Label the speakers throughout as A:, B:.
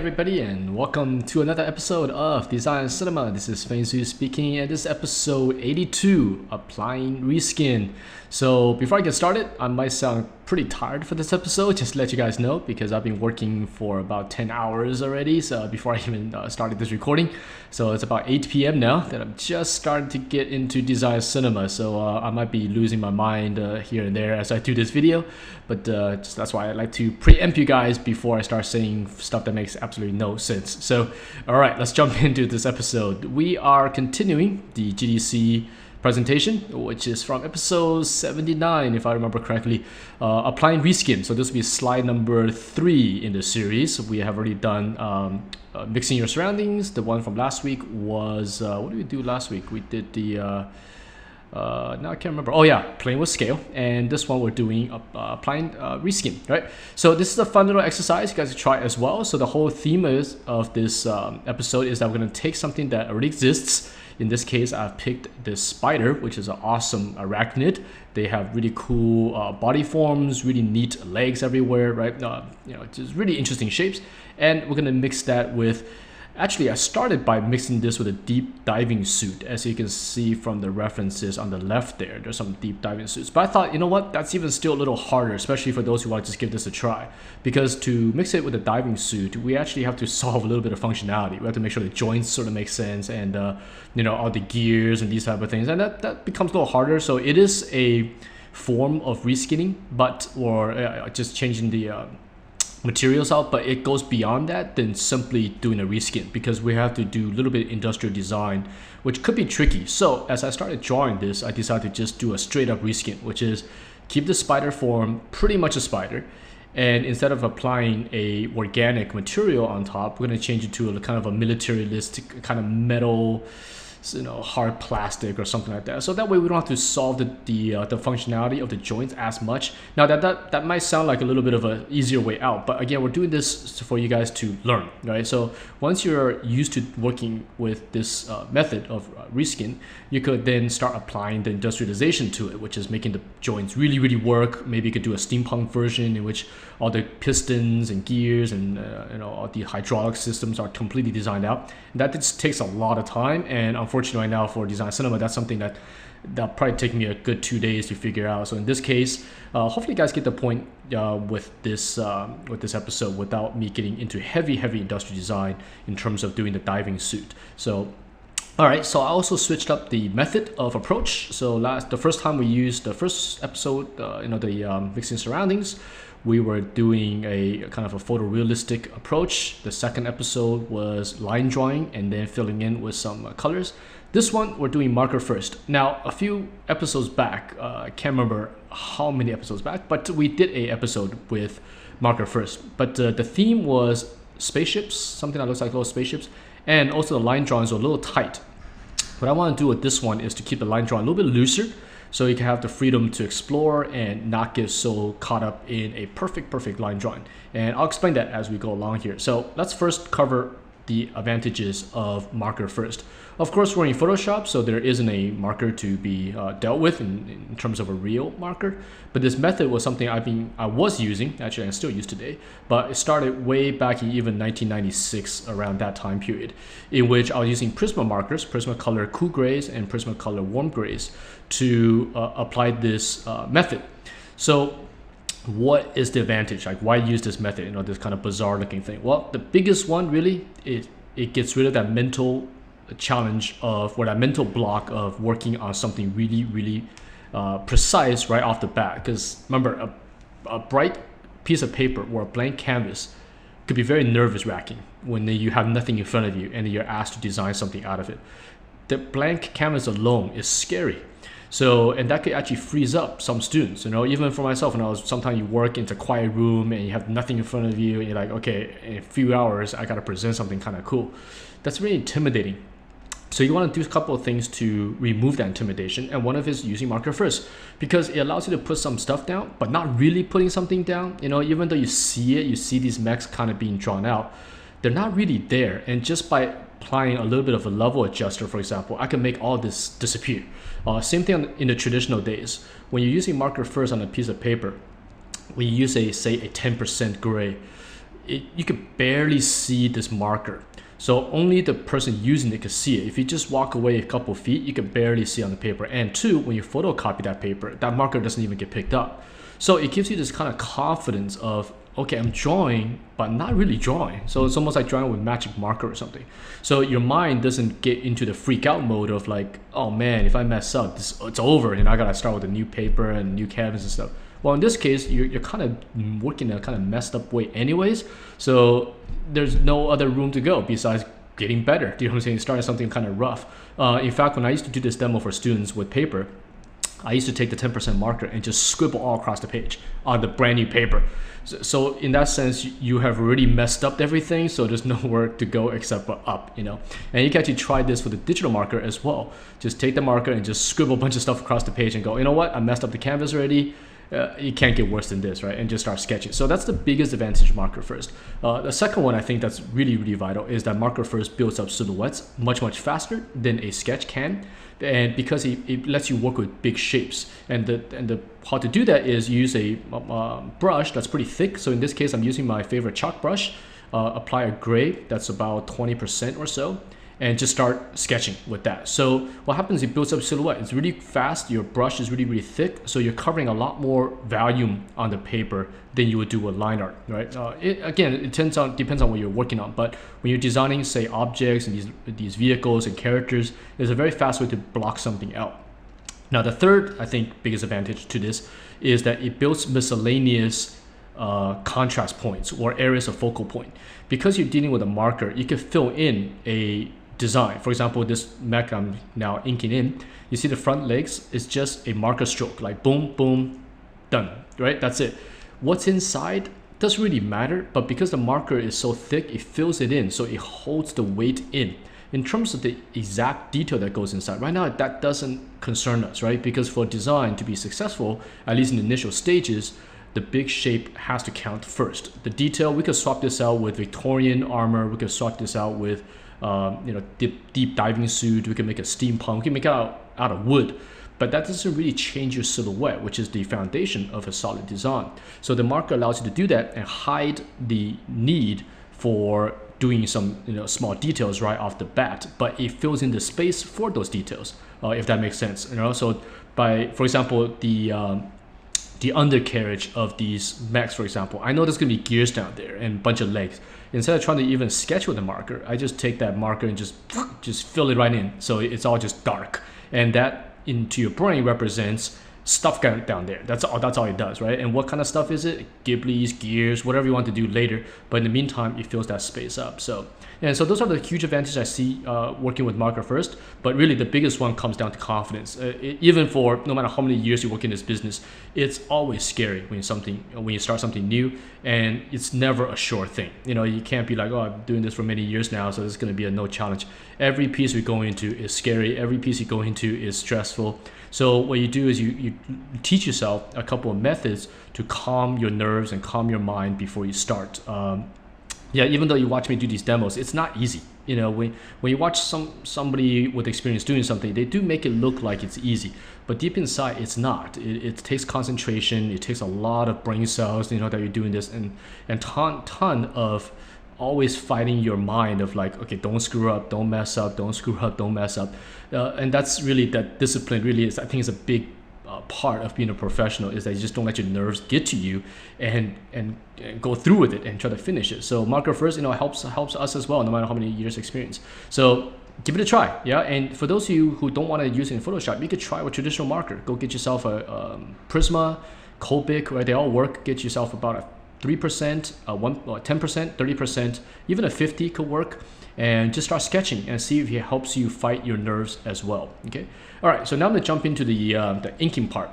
A: everybody, and welcome to another episode of Design Cinema. This is Feng Shui speaking, and this is episode 82, Applying Reskin. So before I get started, I might sound pretty tired for this episode, just to let you guys know, because I've been working for about 10 hours already, so before I even started this recording. So it's about 8 p.m. now that I'm just starting to get into Design Cinema, so I might be losing my mind here and there as I do this video, but that's why I like to preempt you guys before I start saying stuff that makes absolutely no sense. So alright, let's jump into this episode. We are continuing the GDC presentation, which is from episode 79 if I remember correctly, applying reskin. So this will be slide number 3 in the series. We have already done mixing your surroundings. The one from last week was what did we do last week? We did the now I can't remember. Oh yeah, playing with scale. And this one we're doing applying reskin, right? So this is a fun little exercise you guys can try as well. So the whole theme of this episode is that we're going to take something that already exists. In this case, I've picked this spider, which is an awesome arachnid. They have really cool body forms, really neat legs everywhere, right? Just really interesting shapes. And we're gonna mix that with, actually I started by mixing this with a deep diving suit. As you can see from the references on the left there's some deep diving suits. But I thought, you know what, that's even still a little harder, especially for those who want to just give this a try. Because to mix it with a diving suit, we actually have to solve a little bit of functionality. We have to make sure the joints sort of make sense, and all the gears and these type of things. And that becomes a little harder. So it is a form of reskinning, or just changing the materials out, but it goes beyond that than simply doing a reskin, because we have to do a little bit of industrial design, which could be tricky. So as I started drawing this, I decided to just do a straight up reskin, which is keep the spider form pretty much a spider, and instead of applying a organic material on top, we're going to change it to a kind of a militaristic kind of metal, hard plastic or something like that. So that way we don't have to solve the functionality of the joints as much. Now that might sound like a little bit of an easier way out, but again, we're doing this for you guys to learn, right? So once you're used to working with this method of reskin, you could then start applying the industrialization to it, which is making the joints really work. Maybe you could do a steampunk version in which all the pistons and gears and all the hydraulic systems are completely designed out. That just takes a lot of time, and unfortunately right now for Design Cinema, that's something that'll probably take me a good 2 days to figure out. So in this case, hopefully you guys get the point with this episode without me getting into heavy industrial design in terms of doing the diving suit. So alright, so I also switched up the method of approach. So the first time we used the first episode, the mixing surroundings, we were doing a kind of a photorealistic approach. The second episode was line drawing and then filling in with some colors. This one, we're doing marker first. Now, a few episodes back, I can't remember how many episodes back, but we did a episode with marker first. But the theme was spaceships, something that looks like little spaceships, and also the line drawings are a little tight. What I want to do with this one is to keep the line drawing a little bit looser, so you can have the freedom to explore and not get so caught up in a perfect line drawing. And I'll explain that as we go along here. So let's first cover the advantages of marker first. Of course, we're in Photoshop, so there isn't a marker to be dealt with in terms of a real marker. But this method was something I was using, actually I still use today, but it started way back in even 1996, around that time period, in which I was using Prismacolor Prismacolor Cool Grays and Prismacolor Warm Grays to apply this method. So what is the advantage? Like, why use this method? This kind of bizarre looking thing. Well, the biggest one really, it gets rid of that mental challenge or that mental block of working on something really precise right off the bat. Because remember, a bright piece of paper or a blank canvas could be very nervous wracking when you have nothing in front of you and you're asked to design something out of it. The blank canvas alone is scary. So, and that could actually freeze up some students, even for myself. Sometimes you work into a quiet room and you have nothing in front of you and you're like, okay, in a few hours, I got to present something kind of cool. That's really intimidating. So you want to do a couple of things to remove that intimidation. And one of it is using marker first, because it allows you to put some stuff down, but not really putting something down. Even though you see these mechs kind of being drawn out, they're not really there. And just by applying a little bit of a level adjuster, for example, I can make all this disappear. Same thing in the traditional days. When you're using marker first on a piece of paper, when you use say a 10% gray, you could barely see this marker. So only the person using it could see it. If you just walk away a couple feet, you could barely see on the paper. And two, when you photocopy that paper, that marker doesn't even get picked up. So it gives you this kind of confidence of, okay, I'm drawing, but not really drawing. So it's almost like drawing with magic marker or something. So your mind doesn't get into the freak out mode of like, oh man, if I mess up, it's over, and I gotta start with a new paper and new canvas and stuff. Well, in this case, you're kind of working in a kind of messed up way anyways. So there's no other room to go besides getting better. Do you know what I'm saying? Starting something kind of rough. In fact, when I used to do this demo for students with paper, I used to take the 10% marker and just scribble all across the page on the brand new paper. So in that sense, you have already messed up everything, so there's nowhere to go except for up, you know. And you can actually try this for the digital marker as well. Just take the marker and just scribble a bunch of stuff across the page and go, you know what, I messed up the canvas already. You can't get worse than this, right? And just start sketching. So that's the biggest advantage of marker first. The second one I think that's really, really vital is that marker first builds up silhouettes much, much faster than a sketch can. And because it lets you work with big shapes. And the how to do that is you use a brush that's pretty thick. So in this case, I'm using my favorite chalk brush. Apply a gray that's about 20% or so, and just start sketching with that. So what happens, it builds up silhouette. It's really fast, your brush is really, really thick, so you're covering a lot more volume on the paper than you would do with line art, right? It depends on what you're working on, but when you're designing, say, objects and these vehicles and characters, there's a very fast way to block something out. Now, the third, I think, biggest advantage to this is that it builds miscellaneous contrast points or areas of focal point. Because you're dealing with a marker, you can fill in a design. For example, this mech I'm now inking in, you see the front legs is just a marker stroke, like boom, boom, done, right? That's it. What's inside doesn't really matter, but because the marker is so thick, it fills it in, so it holds the weight in. In terms of the exact detail that goes inside, right now that doesn't concern us, right? Because for design to be successful, at least in the initial stages, the big shape has to count first. The detail, we could swap this out with Victorian armor, we could swap this out with deep diving suit, we can make a steampunk, we can make it out of wood, but that doesn't really change your silhouette, which is the foundation of a solid design. So the marker allows you to do that and hide the need for doing some small details right off the bat, but it fills in the space for those details, if that makes sense. So for example, the undercarriage of these mechs, for example, I know there's gonna be gears down there and a bunch of legs. Instead of trying to even sketch with a marker, I just take that marker and just fill it right in. So it's all just dark. And that into your brain represents stuff down there. That's all it does, right? And what kind of stuff is it? Ghiblies, gears, whatever you want to do later. But in the meantime, it fills that space up. So those are the huge advantages I see working with marker first. But really, the biggest one comes down to confidence. Even for no matter how many years you work in this business, it's always scary when you start something new, and it's never a sure thing. You can't be like, oh, I'm doing this for many years now, so it's going to be a no challenge. Every piece we go into is scary. Every piece you go into is stressful. So what you do is you teach yourself a couple of methods to calm your nerves and calm your mind before you start. Even though you watch me do these demos, it's not easy. When you watch somebody with experience doing something, they do make it look like it's easy, but deep inside it's not. It takes concentration. It takes a lot of brain cells, that you're doing this, and ton of always fighting your mind of like, okay, don't screw up, don't mess up, don't screw up, don't mess up. And that's really, that discipline really is, I think, is a big part of being a professional, is that you just don't let your nerves get to you and go through with it and try to finish it. So marker first, helps us as well, no matter how many years experience. So give it a try, yeah. And for those of you who don't want to use it in Photoshop, you could try with traditional marker. Go get yourself a Prisma, Copic, right? They all work. Get yourself about a 3%, 10%, 30%, even a 50 could work, and just start sketching and see if it helps you fight your nerves as well. Okay. All right. So now I'm gonna jump into the inking part.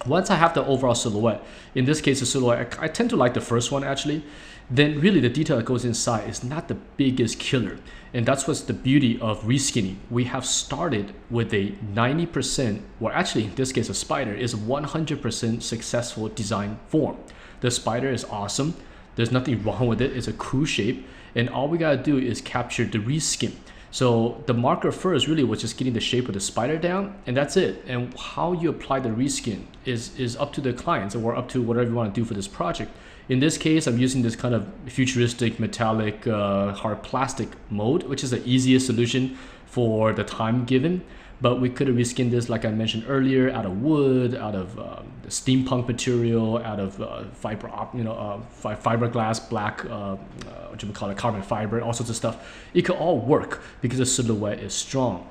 A: Once I have the overall silhouette, in this case the silhouette, I tend to like the first one actually. Then really the detail that goes inside is not the biggest killer, and that's what's the beauty of reskinning. We have started with a 90%, or actually in this case a spider is 100% successful design form. The spider is awesome. There's nothing wrong with it. It's a cool shape. And all we got to do is capture the reskin. So the marker first really was just getting the shape of the spider down, and that's it. And how you apply the reskin is up to the clients, or up to whatever you want to do for this project. In this case, I'm using this kind of futuristic metallic hard plastic mold, which is the easiest solution for the time given. But we could have reskinned this, like I mentioned earlier, out of wood, out of the steampunk material, out of fiberglass, black, what you would call it, carbon fiber, all sorts of stuff. It could all work because the silhouette is strong.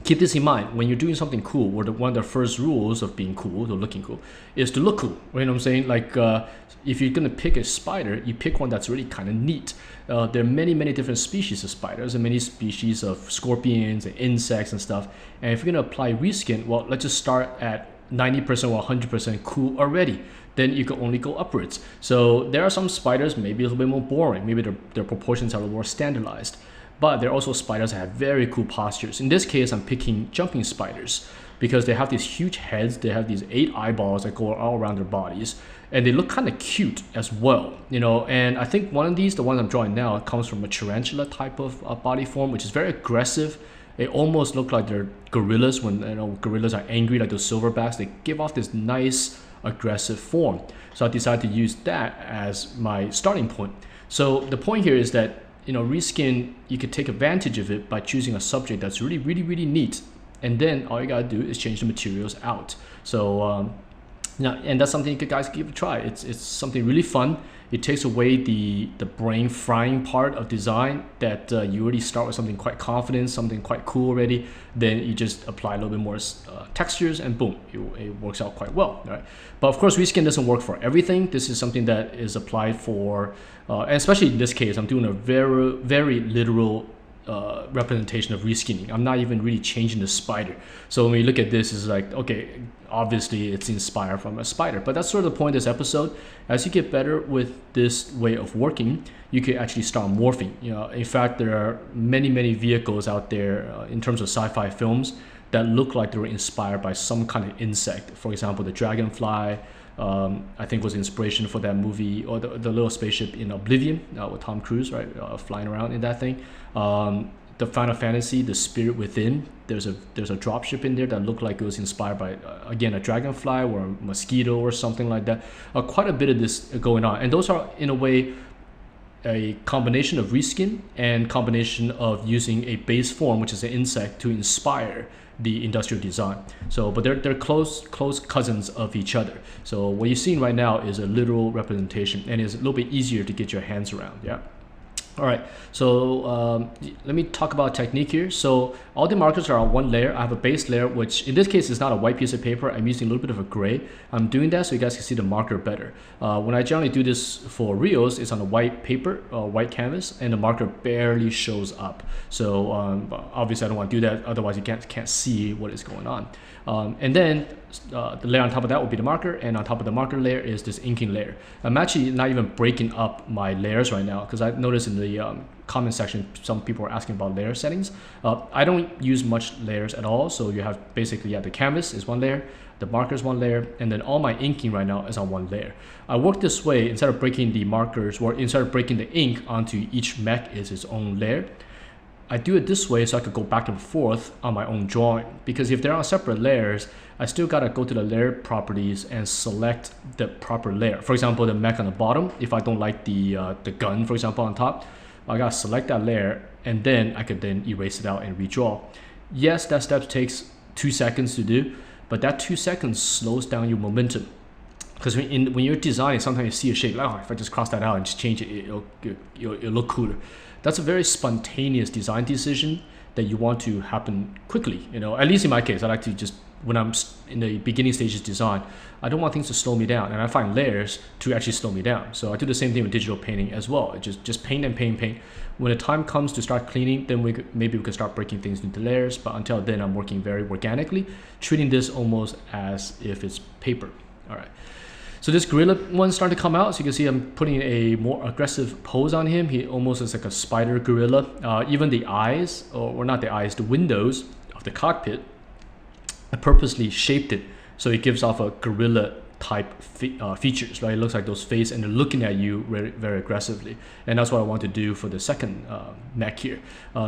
A: Keep this in mind when you're doing something cool. One of the first rules of being cool, or looking cool, is to look cool. You know what I'm saying? Like if you're gonna pick a spider, you pick one that's really kind of neat. There are many different species of spiders and many species of scorpions and insects and stuff. And if you're gonna apply reskin, well, let's just start at 90% or 100% cool already. Then you can only go upwards. So there are some spiders maybe a little bit more boring. Maybe their proportions are a little more standardized. But there are also spiders that have very cool postures. In this case, I'm picking jumping spiders because they have these huge heads. They have these 8 eyeballs that go all around their bodies, and they look kind of cute as well, you know. And I think one of these, the one I'm drawing now, comes from a tarantula type of body form, which is very aggressive. They almost look like they're gorillas when gorillas are angry, like those silverbacks. They give off this nice aggressive form. So I decided to use that as my starting point. So the point here is that, reskin, you could take advantage of it by choosing a subject that's really neat, and then all you gotta do is change the materials out. So and that's something you guys give a try. It's something really fun. It takes away the brain frying part of design that you already start with something quite confident, something quite cool already. Then you just apply a little bit more textures, and boom, it works out quite well, right? But of course, reskin doesn't work for everything. This is something that is applied for, and especially in this case, I'm doing a very literal representation of reskinning. I'm not even really changing the spider. So when you look at this, it's like, okay, obviously it's inspired from a spider. But that's sort of the point of this episode. As you get better with this way of working, you can actually start morphing. In fact, there are many vehicles out there in terms of sci-fi films that look like they were inspired by some kind of insect. For example, the dragonfly, I think was inspiration for that movie, or the little spaceship in Oblivion with Tom Cruise, right, flying around in that thing. The Final Fantasy, the Spirit Within, there's a dropship in there that looked like it was inspired by again a dragonfly or a mosquito or something like that. Quite a bit of this going on, and those are in a way a combination of reskin and combination of using a base form, which is an insect, to inspire the industrial design. So, but they're close cousins of each other. So what you're seeing right now is a literal representation, and it's a little bit easier to get your hands around. Yeah. All right, so let me talk about technique here. So all the markers are on one layer. I have a base layer, which in this case is not a white piece of paper. I'm using a little bit of a gray. I'm doing that so you guys can see the marker better. When I generally do this for reels, it's on a white paper, white canvas, and the marker barely shows up. So obviously I don't want to do that, otherwise you can't see what is going on. And then the layer on top of that will be the marker, and on top of the marker layer is this inking layer. I'm actually not even breaking up my layers right now because I noticed in the comment section some people are asking about layer settings. I don't use much layers at all, so you have basically the canvas is one layer, the marker is one layer, and then all my inking right now is on one layer. I work this way instead of breaking the markers, or instead of breaking the ink onto each mech is its own layer. I do it this way so I could go back and forth on my own drawing, because if they're on separate layers, I still gotta go to the layer properties and select the proper layer. For example, the mech on the bottom, if I don't like the gun, for example, on top, I gotta select that layer, and then I could then erase it out and redraw. Yes, that step takes 2 seconds to do, but that 2 seconds slows down your momentum. Because when you're designing, sometimes you see a shape, like, oh, if I just cross that out and just change it, it'll look cooler. That's a very spontaneous design decision that you want to happen quickly. At least in my case, I like to just, when I'm in the beginning stages design, I don't want things to slow me down, and I find layers to actually slow me down. So I do the same thing with digital painting as well. Just paint and paint. When the time comes to start cleaning, then maybe we could start breaking things into layers. But until then, I'm working very organically, treating this almost as if it's paper. All right. So this gorilla one's starting to come out. So you can see I'm putting a more aggressive pose on him. He almost is like a spider gorilla. Even the eyes, or not the eyes, the windows of the cockpit, I purposely shaped it so it gives off a gorilla type features, right? It looks like those face and they're looking at you very, very aggressively. And that's what I want to do for the second mech here.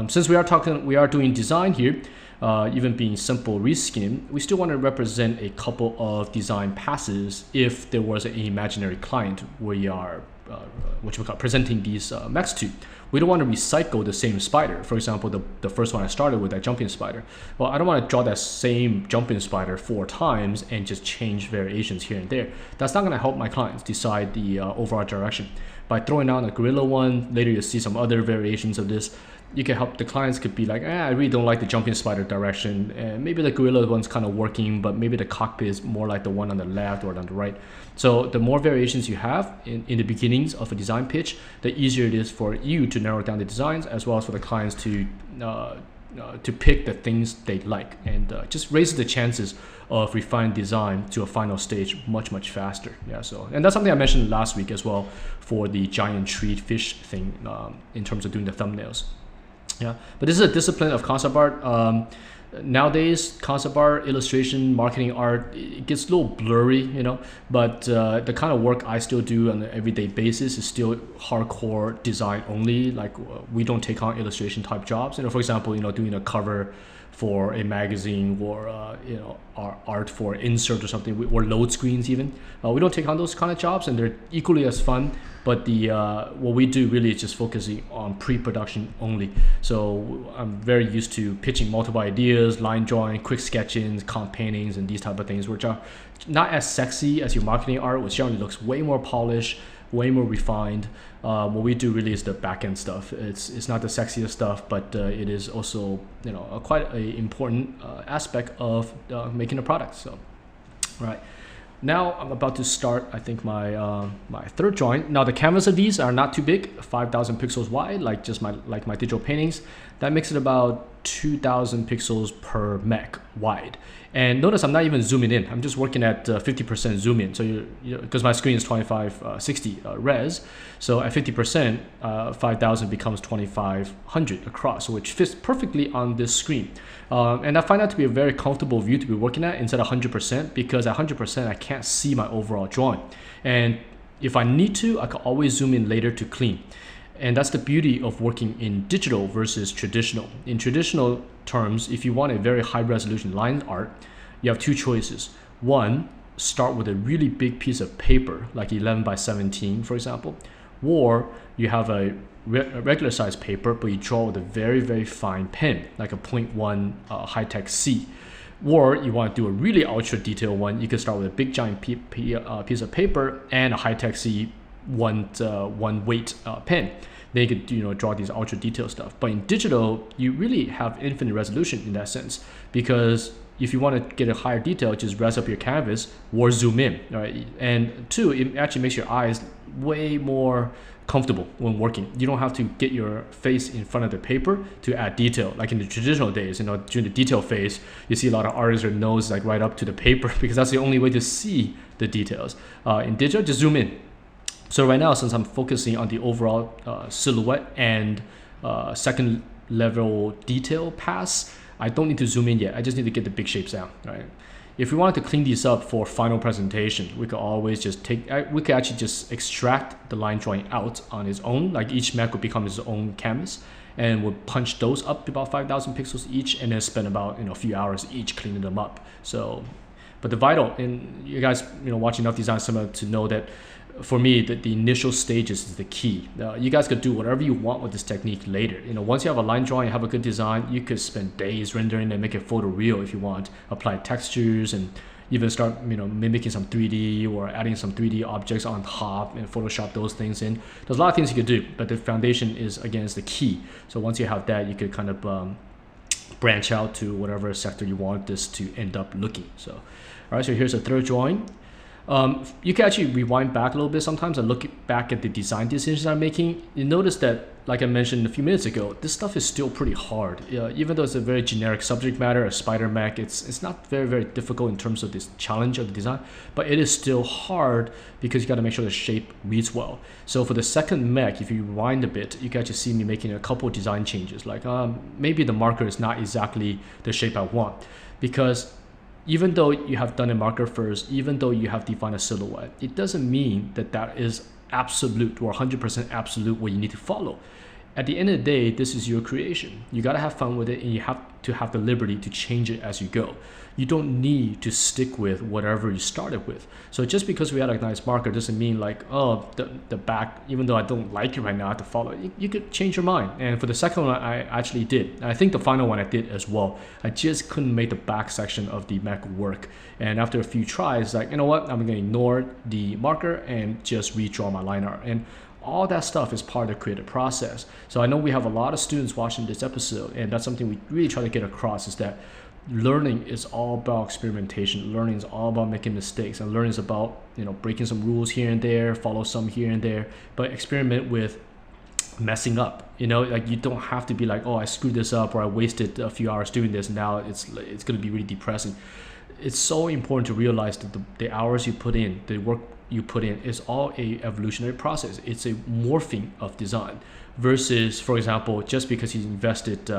A: Since we are doing design here, even being simple reskin, we still want to represent a couple of design passes if there was an imaginary client we are presenting these mechs to. We don't want to recycle the same spider. For example, the first one I started with, that jumping spider. Well, I don't want to draw that same jumping spider 4 times and just change variations here and there. That's not going to help my clients decide the overall direction. By throwing out a gorilla one, later you'll see some other variations of this. You can help the clients could be like, I really don't like the jumping spider direction, and maybe the gorilla one's kind of working, but maybe the cockpit is more like the one on the left or on the right. So the more variations you have in the beginnings of a design pitch, the easier it is for you to narrow down the designs, as well as for the clients to pick the things they like, and just raises the chances of refined design to a final stage much faster. Yeah, so, and that's something I mentioned last week as well for the giant treat fish thing in terms of doing the thumbnails. Yeah, but this is a discipline of concept art. Nowadays, concept art, illustration, marketing art, it gets a little blurry, you know, but the kind of work I still do on an everyday basis is still hardcore design only. Like we don't take on illustration type jobs. You know, for example, you know, doing a cover for a magazine or you know, art for insert or something, or load screens even. We don't take on those kind of jobs, and they're equally as fun. But the what we do really is just focusing on pre-production only. So I'm very used to pitching multiple ideas, line drawing, quick sketchings, comp paintings, and these type of things, which are not as sexy as your marketing art, which generally looks way more polished, way more refined. What we do really is the back end stuff. It's not the sexiest stuff, but it is also, you know, quite an important aspect of making a product. So, right. Now I'm about to start, I think, my my third drawing. Now the canvas of these are not too big, 5,000 pixels wide, like just my digital paintings. That makes it about 2,000 pixels per mech wide. And notice I'm not even zooming in. I'm just working at 50% zoom in. So because my screen is 2560 res, so at 50%, 5,000 becomes 2,500 across, which fits perfectly on this screen. And I find that to be a very comfortable view to be working at instead of 100%, because at 100% I can't see my overall drawing. And if I need to, I can always zoom in later to clean. And that's the beauty of working in digital versus traditional. In traditional terms, if you want a very high resolution line art, you have 2 choices. One, start with a really big piece of paper, like 11 by 17, for example, or you have a regular size paper, but you draw with a very fine pen, like a 0.1 high-tech C. Or you want to do a really ultra detailed one, you can start with a big giant piece of paper and a high-tech C one weight pen. They could, you know, draw these ultra detailed stuff. But in digital, you really have infinite resolution in that sense, because if you want to get a higher detail, just res up your canvas or zoom in, right? And 2, it actually makes your eyes way more comfortable when working. You don't have to get your face in front of the paper to add detail. Like in the traditional days, you know, during the detail phase, you see a lot of artists with their nose like right up to the paper because that's the only way to see the details. In digital, just zoom in. So right now, since I'm focusing on the overall silhouette and second level detail pass, I don't need to zoom in yet. I just need to get the big shapes out, right? If we wanted to clean these up for final presentation, we could always just we could actually just extract the line drawing out on its own. Like each mech would become its own canvas, and we'll punch those up about 5,000 pixels each, and then spend about, you know, a few hours each cleaning them up. So, but the vital, and you guys, you know, watching enough Design Cinema to know that for me, the initial stages is the key. You guys could do whatever you want with this technique later. You know, once you have a line drawing, you have a good design, you could spend days rendering and make it photoreal if you want. Apply textures and even start, you know, mimicking some 3D or adding some 3D objects on top and Photoshop those things in. There's a lot of things you could do, but the foundation is, again, is the key. So once you have that, you could kind of branch out to whatever sector you want this to end up looking. So, all right, so here's a third drawing. You can actually rewind back a little bit sometimes and look back at the design decisions I'm making. You notice that, like I mentioned a few minutes ago, this stuff is still pretty hard. Even though it's a very generic subject matter, a spider mech, it's not very difficult in terms of this challenge of the design, but it is still hard because you got to make sure the shape reads well. So for the second mech, if you rewind a bit, you can actually see me making a couple of design changes. Like maybe the marker is not exactly the shape I want, because even though you have done a marker first, even though you have defined a silhouette, it doesn't mean that that is absolute or 100% absolute what you need to follow. At the end of the day, this is your creation. You gotta have fun with it, and you have to have the liberty to change it as you go. You don't need to stick with whatever you started with. So just because we had a nice marker doesn't mean like, oh, the back, even though I don't like it right now, I have to follow it. You could change your mind. And for the second one, I actually did. And I think the final one I did as well. I just couldn't make the back section of the mech work. And after a few tries, like, you know what, I'm gonna ignore the marker and just redraw my line art. And all that stuff is part of the creative process. So I know we have a lot of students watching this episode, and that's something we really try to get across, is that learning is all about experimentation. Learning is all about making mistakes, and learning is about, you know, breaking some rules here and there, follow some here and there, but experiment with messing up. You know, like, you don't have to be like, oh, I screwed this up, or I wasted a few hours doing this, and now it's going to be really depressing. It's so important to realize that the hours you put in, the work you put in, is all a evolutionary process. It's a morphing of design versus, for example, just because you invested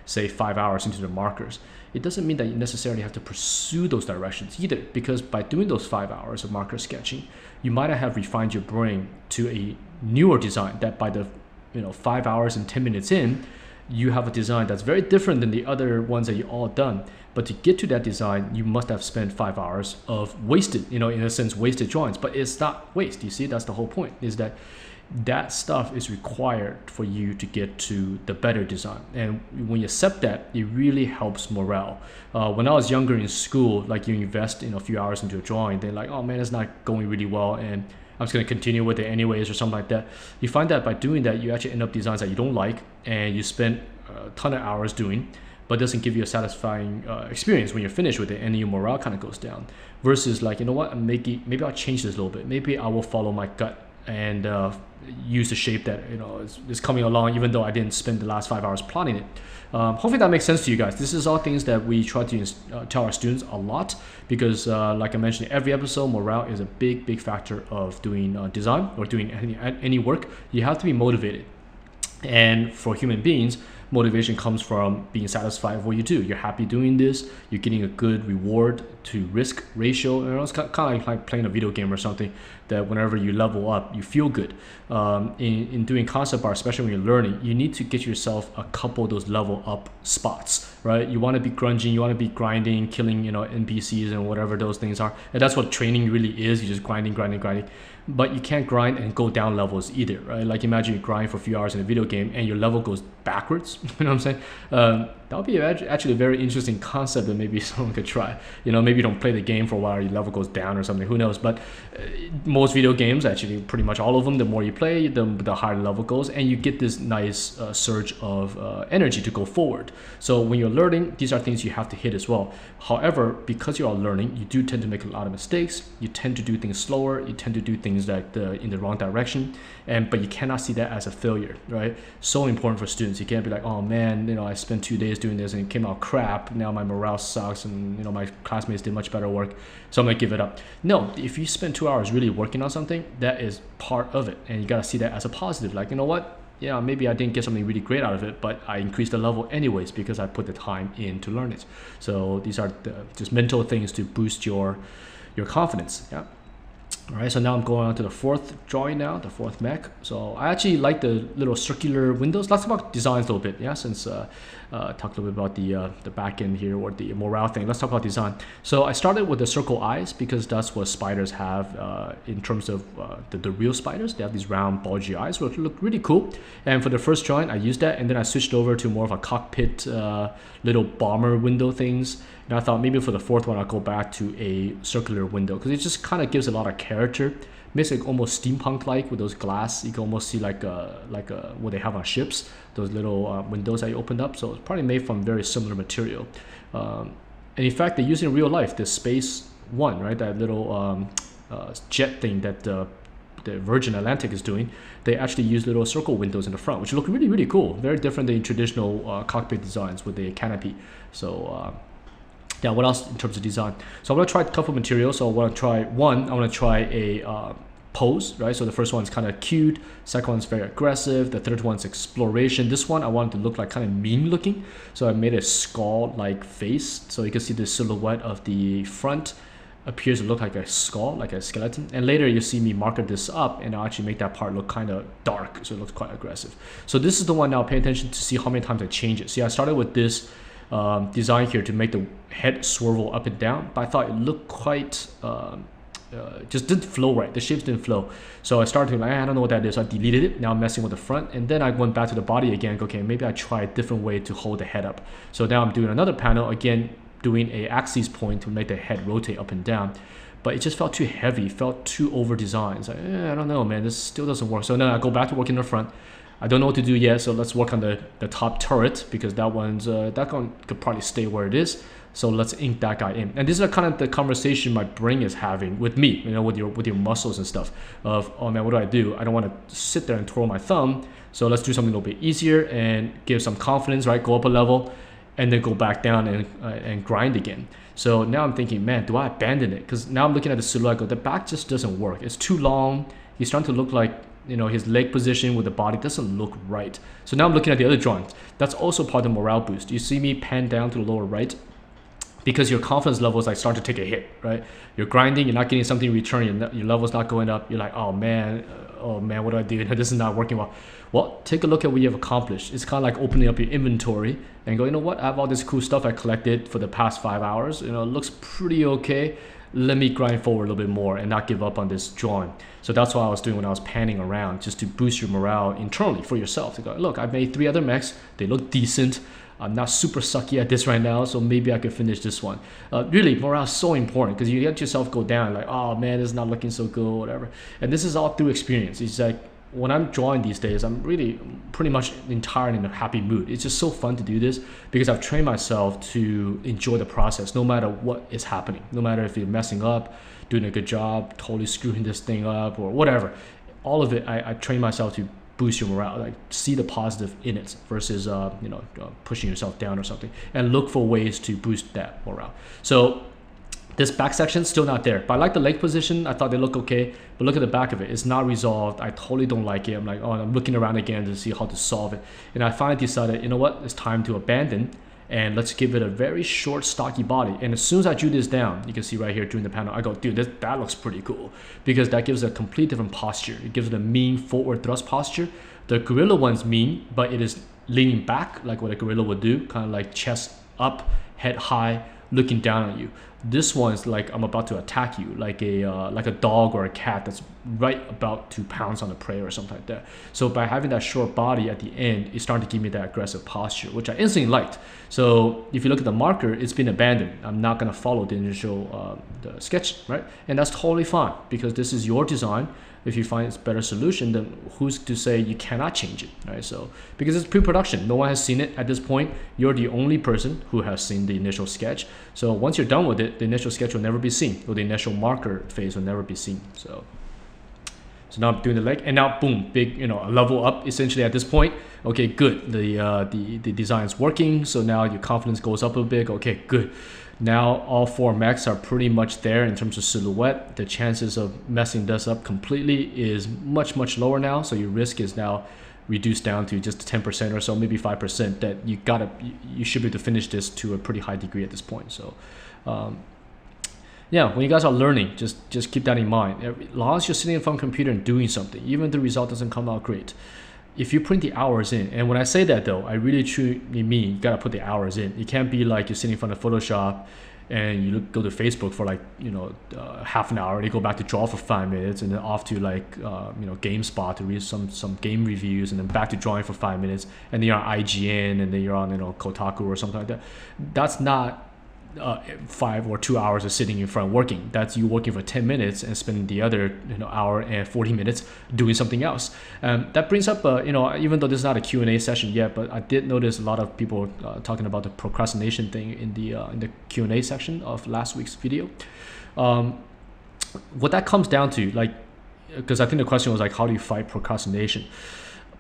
A: say 5 hours into the markers, it doesn't mean that you necessarily have to pursue those directions either, because by doing those 5 hours of marker sketching, you might have refined your brain to a newer design that by the 5 hours and 10 minutes in, you have a design that's very different than the other ones that you all done. But to get to that design, you must have spent 5 hours of wasted, in a sense, wasted drawings. But it's not waste. You see, that's the whole point, is that that stuff is required for you to get to the better design. And when you accept that, it really helps morale. When I was younger in school, like, you invest a few hours into a drawing, they're like, oh man, it's not going really well, and I'm just going to continue with it anyways, or something like that. You find that by doing that, you actually end up designs that you don't like, and you spend a ton of hours doing, but doesn't give you a satisfying experience when you're finished with it, and your morale kind of goes down. Versus, like, you know what, maybe I'll change this a little bit. Maybe I will follow my gut and use the shape that is coming along, even though I didn't spend the last 5 hours plotting it. Hopefully that makes sense to you guys. This is all things that we try to tell our students a lot, because like I mentioned, every episode, morale is a big factor of doing design or doing any work. You have to be motivated. And for human beings, motivation comes from being satisfied with what you do. You're happy doing this. You're getting a good reward to risk ratio. It's kind of like playing a video game or something, that whenever you level up, you feel good. In doing concept art, especially when you're learning, you need to get yourself a couple of those level up spots, right? You want to be grunging, you want to be grinding, killing NPCs and whatever those things are. And that's what training really is. You're just grinding. But you can't grind and go down levels either, right? Like, imagine you grind for a few hours in a video game and your level goes backwards. You know what I'm saying? That would be actually a very interesting concept that maybe someone could try. Maybe you don't play the game for a while, your level goes down or something, who knows? But most video games, actually pretty much all of them, the more you play, the higher the level goes, and you get this nice surge of energy to go forward. So when you're learning, these are things you have to hit as well. However, because you are learning, you do tend to make a lot of mistakes. You tend to do things slower. You tend to do things like in the wrong direction, but you cannot see that as a failure, right? So important for students. You can't be like, oh man, I spent 2 days doing this and it came out crap. Now my morale sucks, and my classmates did much better work, so I'm gonna give it up. No, if you spend 2 hours really working on something, that is part of it, and you gotta see that as a positive. Like, you know what? Yeah, maybe I didn't get something really great out of it, but I increased the level anyways because I put the time in to learn it. So these are just mental things to boost your confidence. Yeah. All right, so now I'm going on to the fourth drawing now, the fourth mech. So I actually like the little circular windows. Let's talk about designs a little bit, yeah, since talked a little bit about the back end here, or the morale thing. Let's talk about design. So I started with the circle eyes because that's what spiders have in terms of the real spiders. They have these round, bulgy eyes, which look really cool. And for the first drawing, I used that, and then I switched over to more of a cockpit little bomber window things. And I thought maybe for the fourth one, I'll go back to a circular window because it just kind of gives a lot of character. Makes it almost steampunk-like with those glass. You can almost see like what they have on ships, those little windows that you opened up. So it's probably made from very similar material. And in fact, they use in real life the Space One, right? That little jet thing that the Virgin Atlantic is doing. They actually use little circle windows in the front, which look really, really cool. Very different than traditional cockpit designs with a canopy. So yeah, what else in terms of design? So I'm gonna try a couple of materials. So I want to try a pose, right? So the first one's kind of cute, second one's very aggressive, the third one's exploration. This one I wanted to look like kind of mean looking, so I made a skull-like face, so you can see the silhouette of the front appears to look like a skull, like a skeleton. And later you see me market this up and I'll actually make that part look kind of dark, so it looks quite aggressive. So this is the one now. Pay attention to see how many times I change it. See, I started with this design here to make the head swivel up and down, but I thought it looked quite just didn't flow right. The shapes didn't flow, so I started to like, I don't know what that is. So I deleted it. Now I'm messing with the front, and then I went back to the body again. Okay, maybe I try a different way to hold the head up. So now I'm doing another panel again, doing a axis point to make the head rotate up and down, but it just felt too heavy, felt too over designed. It's like, I don't know, man, this still doesn't work. So then I go back to working the front. I don't know what to do yet, so let's work on the top turret, because that one could probably stay where it is. So let's ink that guy in. And this is kind of the conversation my brain is having with me, with your muscles and stuff. Of, oh man, what do? I don't want to sit there and twirl my thumb. So let's do something a little bit easier and give some confidence, right? Go up a level, and then go back down and grind again. So now I'm thinking, man, do I abandon it? Because now I'm looking at the silhouette. The back just doesn't work. It's too long. He's starting to look like, his leg position with the body doesn't look right. So now I'm looking at the other drawings. That's also part of the morale boost. You see me pan down to the lower right, because your confidence levels like start to take a hit, right? You're grinding, you're not getting something in return, your level's not going up. You're like, oh man, what do I do? This is not working well. Well, take a look at what you have accomplished. It's kind of like opening up your inventory and go, you know what? I have all this cool stuff I collected for the past 5 hours. It looks pretty okay. Let me grind forward a little bit more and not give up on this drawing. So that's what I was doing when I was panning around, just to boost your morale internally for yourself. To go, look, I made 3 other mechs. They look decent. I'm not super sucky at this right now, so maybe I could finish this one. Really, morale is so important, because you let yourself go down like, oh man, it's not looking so good, whatever. And this is all through experience. It's like, when I'm drawing these days, I'm really pretty much entirely in a happy mood. It's just so fun to do this, because I've trained myself to enjoy the process no matter what is happening. No matter if you're messing up, doing a good job, totally screwing this thing up, or whatever. All of it, I train myself to boost your morale, like see the positive in it versus pushing yourself down or something, and look for ways to boost that morale. So this back section still not there, but I like the leg position. I thought they look okay, but look at the back of it. It's not resolved. I totally don't like it. I'm like, I'm looking around again to see how to solve it, and I finally decided, you know what, it's time to abandon, and let's give it a very short, stocky body. And as soon as I drew this down, you can see right here during the panel, I go, dude, that looks pretty cool, because that gives a complete different posture. It gives it a mean forward thrust posture. The gorilla one's mean, but it is leaning back like what a gorilla would do, kind of like chest up, head high, looking down on you. This one's like I'm about to attack you, like a dog or a cat that's right about to pounce on the prey or something like that. So by having that short body at the end, it's starting to give me that aggressive posture, which I instantly liked. So if you look at the marker, it's been abandoned. I'm not gonna follow the initial the sketch, right? And that's totally fine, because this is your design. If you find it's a better solution, then who's to say you cannot change it, right? So because it's pre-production, no one has seen it at this point. You're the only person who has seen the initial sketch. So once you're done with it, the initial sketch will never be seen, or the initial marker phase will never be seen. So now I'm doing the leg, and now boom, big, a level up essentially at this point. Okay, good. The design is working, so now your confidence goes up a bit. Okay, good. Now all 4 mechs are pretty much there in terms of silhouette. The chances of messing this up completely is much, much lower now. So your risk is now reduced down to just 10% or so, maybe 5%, that you should be able to finish this to a pretty high degree at this point. So yeah, when you guys are learning, just keep that in mind. As long as you're sitting in front of a computer and doing something, even if the result doesn't come out great, if you put the hours in, and when I say that though, I really truly mean you gotta put the hours in. It can't be like you're sitting in front of Photoshop and you go to Facebook for like half an hour, and you go back to draw for 5 minutes, and then off to like GameSpot to read some game reviews, and then back to drawing for 5 minutes, and then you're on IGN, and then you're on Kotaku or something like that. That's not 5 or 2 hours of sitting in front working. That's you working for 10 minutes and spending the other hour and 40 minutes doing something else. That brings up even though this is not a Q&A session yet, but I did notice a lot of people talking about the procrastination thing in the Q&A section of last week's video. What that comes down to, because I think the question was like, how do you fight procrastination?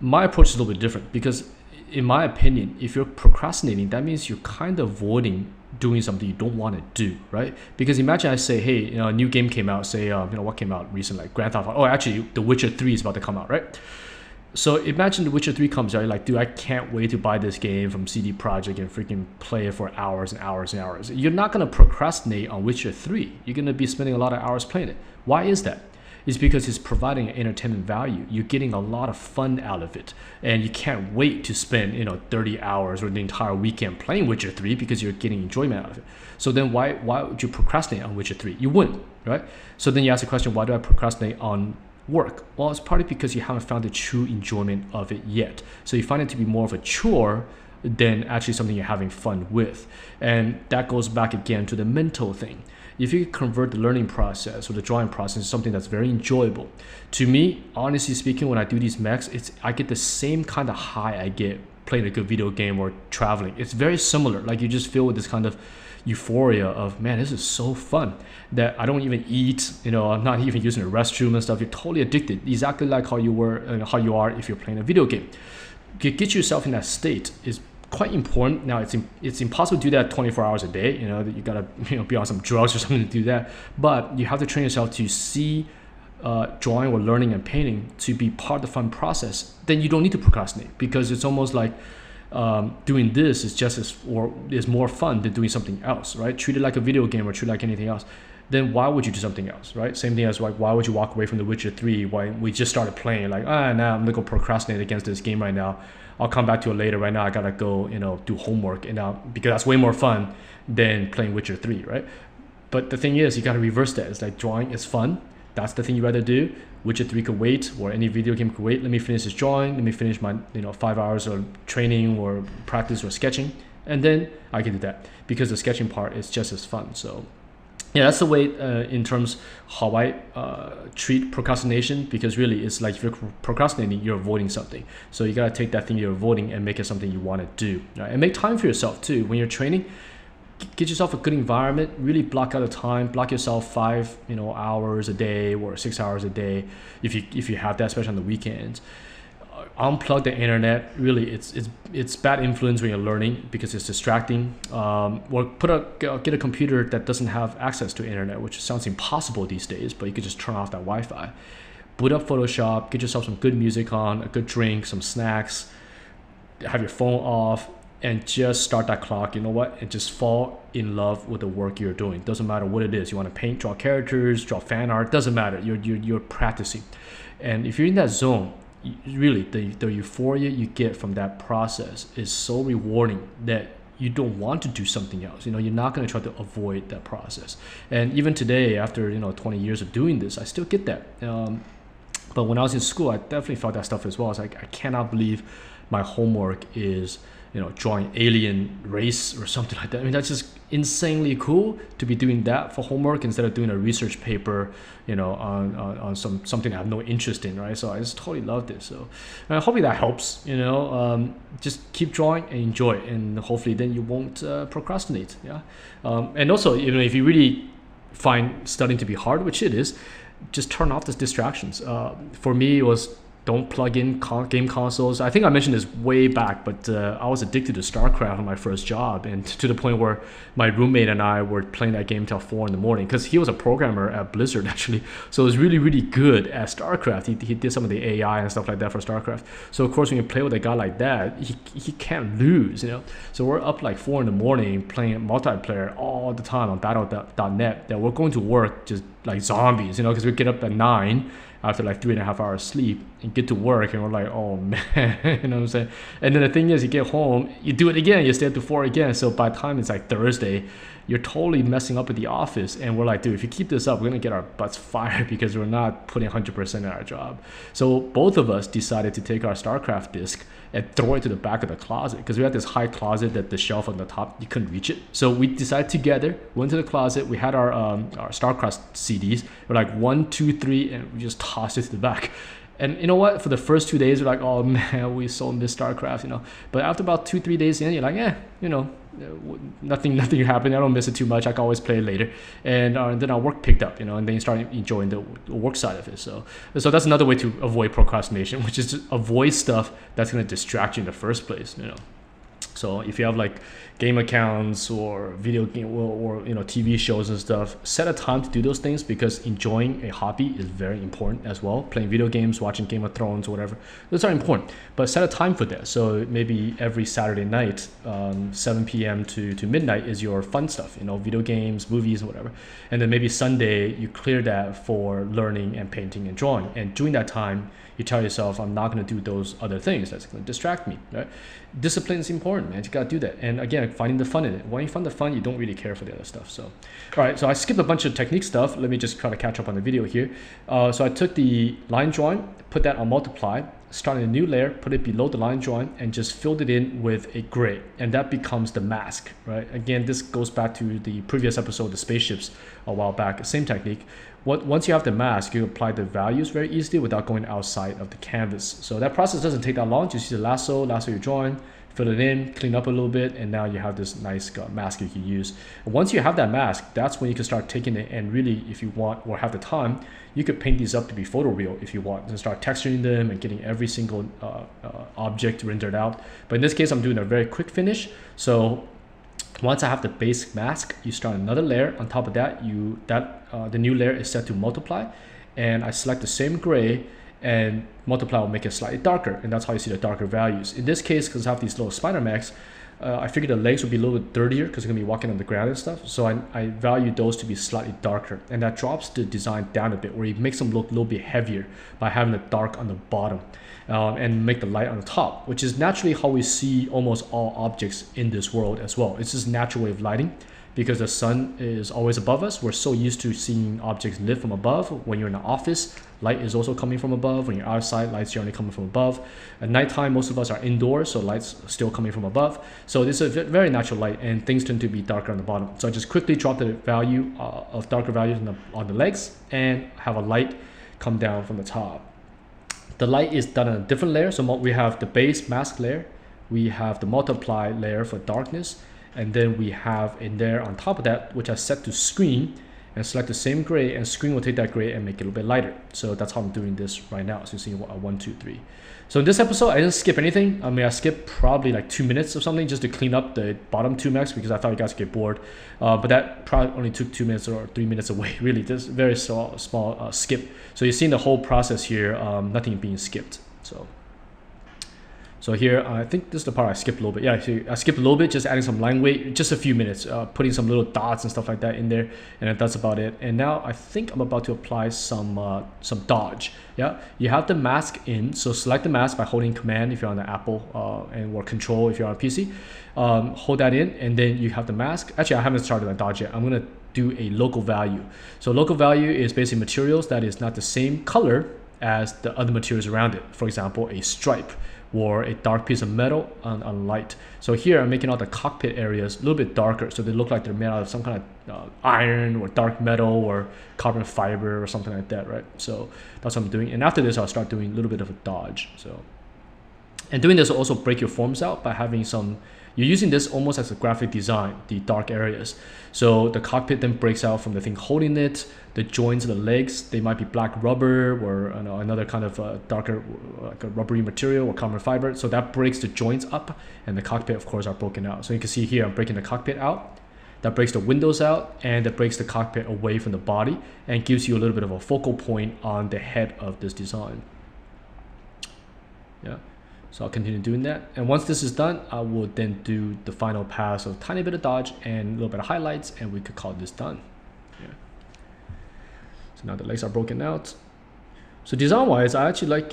A: My approach is a little bit different, because in my opinion, if you're procrastinating, that means you're kind of avoiding doing something you don't want to do, right? Because imagine I say, hey, a new game came out, say, what came out recently, like Grand Theft Auto. Oh, actually, The Witcher 3 is about to come out, right? So imagine The Witcher 3 comes out, you're like, dude, I can't wait to buy this game from CD Projekt and freaking play it for hours and hours and hours. You're not going to procrastinate on Witcher 3. You're going to be spending a lot of hours playing it. Why is that? It's because it's providing an entertainment value. You're getting a lot of fun out of it. And you can't wait to spend, 30 hours or the entire weekend playing Witcher 3 because you're getting enjoyment out of it. So then why would you procrastinate on Witcher 3? You wouldn't, right? So then you ask the question, why do I procrastinate on work? Well, it's partly because you haven't found the true enjoyment of it yet. So you find it to be more of a chore than actually something you're having fun with. And that goes back again to the mental thing. If you convert the learning process or the drawing process into something that's very enjoyable, to me, honestly speaking, when I do these mechs, I get the same kind of high I get playing a good video game or traveling. It's very similar. Like you just feel with this kind of euphoria of, man, this is so fun that I don't even eat, I'm not even using the restroom and stuff. You're totally addicted, exactly like how you are if you're playing a video game. Get yourself in that state is quite important. Now it's impossible to do that 24 hours a day. You gotta be on some drugs or something to do that. But you have to train yourself to see drawing or learning and painting to be part of the fun process. Then you don't need to procrastinate because it's almost like doing this is more fun than doing something else, right? Treat it like a video game or treat it like anything else. Then why would you do something else, right? Same thing as like, why would you walk away from The Witcher 3 when we just started playing? Like, now I'm gonna go procrastinate against this game right now. I'll come back to it later. Right now I gotta go, do homework, and now because that's way more fun than playing Witcher 3, right? But the thing is, you gotta reverse that. It's like drawing is fun. That's the thing you rather do. Witcher 3 could wait, or any video game could wait. Let me finish this drawing. Let me finish my 5 hours of training or practice or sketching, and then I can do that because the sketching part is just as fun. So yeah, that's the way in terms how I treat procrastination, because really it's like if you're procrastinating, you're avoiding something. So you gotta take that thing you're avoiding and make it something you want to do, right? And make time for yourself too. When you're training, get yourself a good environment. Really block out a time. Block yourself 5 hours a day or 6 hours a day if you have that, especially on the weekends. Unplug the internet. Really, it's bad influence when you're learning because it's distracting. Or get a computer that doesn't have access to internet, which sounds impossible these days, but you could just turn off that Wi-Fi. Boot up Photoshop. Get yourself some good music on, a good drink, some snacks. Have your phone off, and just start that clock. You know what? And just fall in love with the work you're doing. Doesn't matter what it is. You want to paint, draw characters, draw fan art. Doesn't matter. You're practicing, and if you're in that zone, really the euphoria you get from that process is so rewarding that you don't want to do something else. You're not going to try to avoid that process. And even today, after 20 years of doing this, I still get that. But when I was in school, I definitely felt that stuff as well. It's like, I cannot believe my homework is drawing alien race or something like that. I mean, that's just insanely cool to be doing that for homework instead of doing a research paper, on something I have no interest in, right? So I just totally love this. So hopefully that helps. Just keep drawing and enjoy, and hopefully then you won't procrastinate. Yeah. And also, if you really find studying to be hard, which it is, just turn off the distractions. For me, it was don't plug in game consoles. I think I mentioned this way back, but I was addicted to StarCraft on my first job, and to the point where my roommate and I were playing that game till 4 a.m. because he was a programmer at Blizzard actually, so he was really, really good at StarCraft. He did some of the AI and stuff like that for StarCraft. So of course, when you play with a guy like that, he can't lose, So we're up like 4 a.m. playing multiplayer all the time on Battle.net. That we're going to work just like zombies, because we get up at 9 after like 3.5 hours sleep and get to work, and we're like, oh man, you know what I'm saying? And then the thing is, you get home, you do it again, you stay up to 4 again. So by the time it's like Thursday, you're totally messing up at the office. And we're like, dude, if you keep this up, we're gonna get our butts fired because we're not putting 100% in our job. So both of us decided to take our StarCraft disc and throw it to the back of the closet, because we had this high closet that the shelf on the top, you couldn't reach it. So we decided together, went to the closet, we had our StarCraft CDs. We're like 1, 2, 3, and we just tossed it to the back. And you know what? For the first 2 days, we're like, oh man, we so miss StarCraft, But after about 2-3 days in, you're like, nothing happened. I don't miss it too much. I can always play it later. And then our work picked up, and then you start enjoying the work side of it. So that's another way to avoid procrastination, which is to avoid stuff that's going to distract you in the first place, So if you have like game accounts or video game or TV shows and stuff, set a time to do those things, because enjoying a hobby is very important as well. Playing video games, watching Game of Thrones or whatever, those are important. But set a time for that. So maybe every Saturday night, 7 p.m. to midnight is your fun stuff, video games, movies, or whatever. And then maybe Sunday you clear that for learning and painting and drawing. And during that time, you tell yourself, I'm not going to do those other things that's going to distract me, right? Discipline is important, man. You got to do that. And again, finding the fun in it. When you find the fun, you don't really care for the other stuff. So, all right, so I skipped a bunch of technique stuff. Let me just try to catch up on the video here. So I took the line drawing, put that on multiply, started a new layer, put it below the line drawing, and just filled it in with a gray. And that becomes the mask, right? Again, this goes back to the previous episode, the spaceships, a while back. Same technique. Once you have the mask, you apply the values very easily without going outside of the canvas. So that process doesn't take that long. Just use the lasso you're drawing, fill it in, clean up a little bit, and now you have this nice mask you can use. And once you have that mask, that's when you can start taking it, and really, if you want or have the time, you could paint these up to be photoreal if you want, and start texturing them and getting every single object rendered out. But in this case, I'm doing a very quick finish. So once I have the base mask, you start another layer. On top of that, the new layer is set to multiply, and I select the same gray, and multiply will make it slightly darker, and that's how you see the darker values. In this case, because I have these little spider mechs, I figured the legs would be a little bit dirtier because they're gonna be walking on the ground and stuff. So I value those to be slightly darker, and that drops the design down a bit, where it makes them look a little bit heavier by having the dark on the bottom. And make the light on the top, which is naturally how we see almost all objects in this world as well. It's just natural way of lighting, because the sun is always above us. We're so used to seeing objects lit from above. When you're in the office, light is also coming from above. When you're outside, light's generally coming from above. At nighttime, most of us are indoors, so light's still coming from above. So this is a very natural light, and things tend to be darker on the bottom. So I just quickly drop the value of darker values on the legs, and have a light come down from the top. The light is done on a different layer. So we have the base mask layer, we have the multiply layer for darkness, and then we have in there on top of that, which I set to screen, and select the same gray, and screen will take that gray and make it a little bit lighter. So that's how I'm doing this right now. So you see 1, 2, 3. So in this episode, I didn't skip anything. I mean, I skipped probably like 2 minutes or something just to clean up the bottom 2 mechs, because I thought you guys would get bored. But that probably only took 2 minutes or 3 minutes away, really. Just very small skip. So you're seeing the whole process here, nothing being skipped. So here, I think this is the part I skipped a little bit. Yeah, I skipped a little bit, just adding some line weight, just a few minutes, putting some little dots and stuff like that in there, and that's about it. And now I think I'm about to apply some dodge. Yeah, you have the mask in, so select the mask by holding Command if you're on the Apple, or Control if you're on a PC. Hold that in, and then you have the mask. Actually, I haven't started my dodge yet. I'm gonna do a local value. So local value is basically materials that is not the same color as the other materials around it. For example, a stripe, or a dark piece of metal on light. So here I'm making all the cockpit areas a little bit darker, so they look like they're made out of some kind of iron or dark metal or carbon fiber or something like that, right? So that's what I'm doing. And after this, I'll start doing a little bit of a dodge. And doing this will also break your forms out by having you're using this almost as a graphic design, the dark areas. So the cockpit then breaks out from the thing holding it. The joints of the legs, they might be black rubber or another kind of darker, like a rubbery material or carbon fiber. So that breaks the joints up, and the cockpit, of course, are broken out. So you can see here, I'm breaking the cockpit out. That breaks the windows out, and that breaks the cockpit away from the body, and gives you a little bit of a focal point on the head of this design. Yeah. So I'll continue doing that. And once this is done, I will then do the final pass of tiny bit of dodge and a little bit of highlights, and we could call this done. Yeah. So now the legs are broken out. So design-wise, I actually like,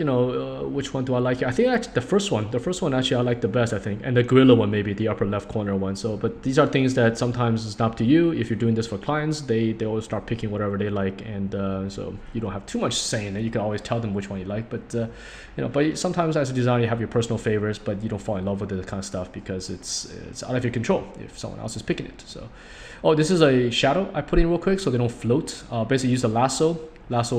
A: which one do I like here? I think actually the first one actually I like the best, I think. And the gorilla one, maybe the upper left corner one. So, but these are things that sometimes it's up to you. If you're doing this for clients, they always start picking whatever they like. And so you don't have too much say in it. You can always tell them which one you like. But, but sometimes as a designer, you have your personal favorites, but you don't fall in love with this kind of stuff because it's out of your control if someone else is picking it. So, this is a shadow I put in real quick so they don't float. Basically use the lasso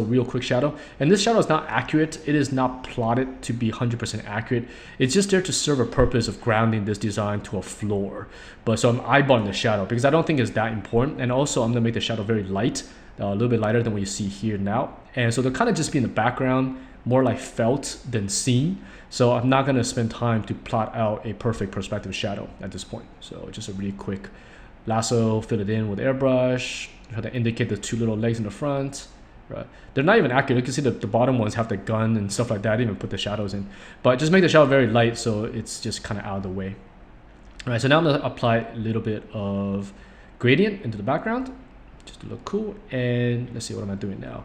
A: real quick shadow, and this shadow is not accurate. It is not plotted to be 100% accurate. It's just there to serve a purpose of grounding this design to a floor. But so I'm eyeballing the shadow because I don't think it's that important, and also I'm gonna make the shadow very light, a little bit lighter than what you see here now. And so they'll kind of just be in the background more like felt than seen. So I'm not gonna spend time to plot out a perfect perspective shadow at this point. So just a really quick lasso, fill it in with airbrush, try to indicate the two little legs in the front. Right. They're not even accurate. You can see the bottom ones have the gun and stuff like that. I didn't even put the shadows in. But just make the shadow very light so it's just kind of out of the way. All right, so now I'm going to apply a little bit of gradient into the background just to look cool. And let's see, what am I doing now?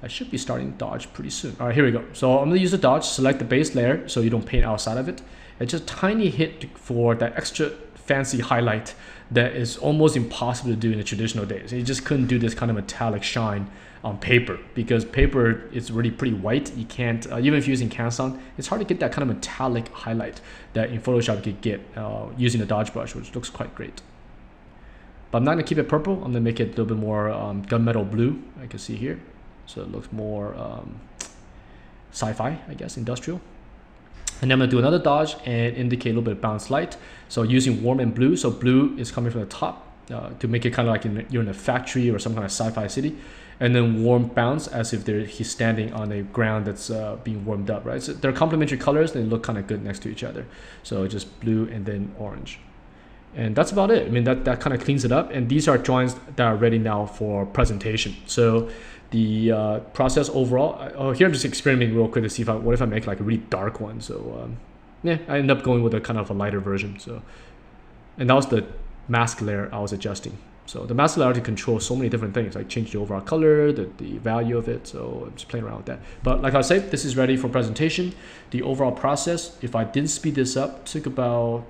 A: I should be starting dodge pretty soon. All right, here we go. So I'm going to use the dodge, select the base layer so you don't paint outside of it. And just tiny hit for that extra fancy highlight that is almost impossible to do in the traditional days. You just couldn't do this kind of metallic shine on paper because paper is really pretty white. You can't, even if you're using Canson, it's hard to get that kind of metallic highlight that in Photoshop you could get using the dodge brush, which looks quite great. But I'm not gonna keep it purple. I'm gonna make it a little bit more gunmetal blue, I can see here. So it looks more sci-fi, I guess, industrial. And then I'm gonna do another dodge and indicate a little bit of bounce light. So using warm and blue, so blue is coming from the top to make it kind of like you're in a factory or some kind of sci-fi city. And then warm bounce as if he's standing on a ground that's being warmed up, right? So they're complementary colors, they look kind of good next to each other. So just blue and then orange. And that's about it. I mean, that kind of cleans it up. And these are drawings that are ready now for presentation. So the process overall, here I'm just experimenting real quick to see what if I make like a really dark one. So yeah, I ended up going with a kind of a lighter version. So, and that was the mask layer I was adjusting. So the mask layer to control so many different things, like change the overall color, the value of it. So I'm just playing around with that. But like I said, this is ready for presentation. The overall process, if I didn't speed this up, took about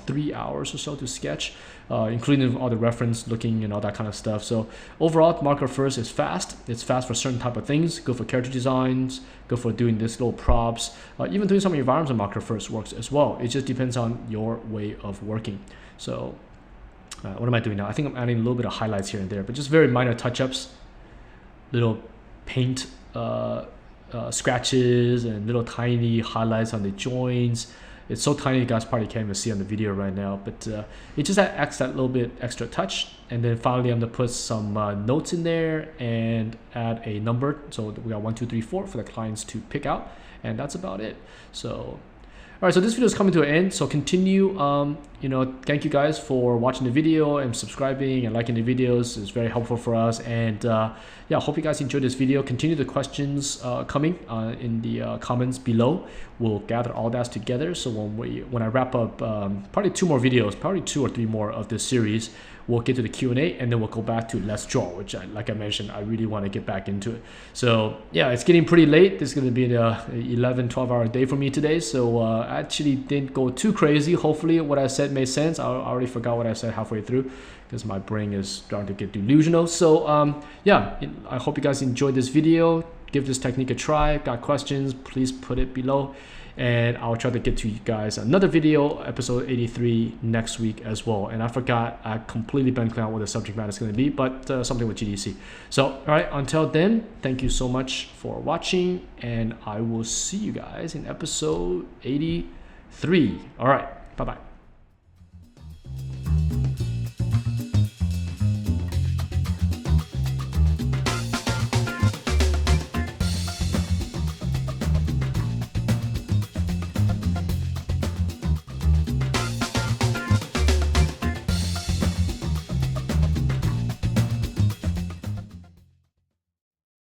A: 3 hours or so to sketch, including all the reference looking and all that kind of stuff. So overall, Marker First is fast. It's fast for certain type of things. Go for character designs, go for doing this little props. Even doing some environments on Marker First works as well. It just depends on your way of working. So what am I doing now? I think I'm adding a little bit of highlights here and there, but just very minor touch-ups, little paint scratches and little tiny highlights on the joints. It's so tiny you guys probably can't even see on the video right now, but it just adds that little bit extra touch. And then finally I'm gonna put some notes in there and add a number. So we got 1, 2, 3, 4 for the clients to pick out, and that's about it. So all right, so this video is coming to an end. So continue, thank you guys for watching the video and subscribing and liking the videos. It's very helpful for us. And yeah, hope you guys enjoyed this video. Continue the questions coming in the comments below. We'll gather all that together. So when I wrap up probably 2 more videos, probably 2 or 3 more of this series, we'll get to the Q&A and then we'll go back to Let's Draw, which like I mentioned, I really want to get back into it. So yeah, it's getting pretty late. This is going to be an 11, 12-hour day for me today. So I actually didn't go too crazy. Hopefully what I said made sense. I already forgot what I said halfway through because my brain is starting to get delusional. So yeah, I hope you guys enjoyed this video. Give this technique a try. Got questions, please put it below. And I'll try to get to you guys another video, episode 83 next week as well. And I forgot, I completely blanked out what the subject matter is going to be, but something with GDC. So, all right, until then, thank you so much for watching, and I will see you guys in episode 83. All right, bye-bye.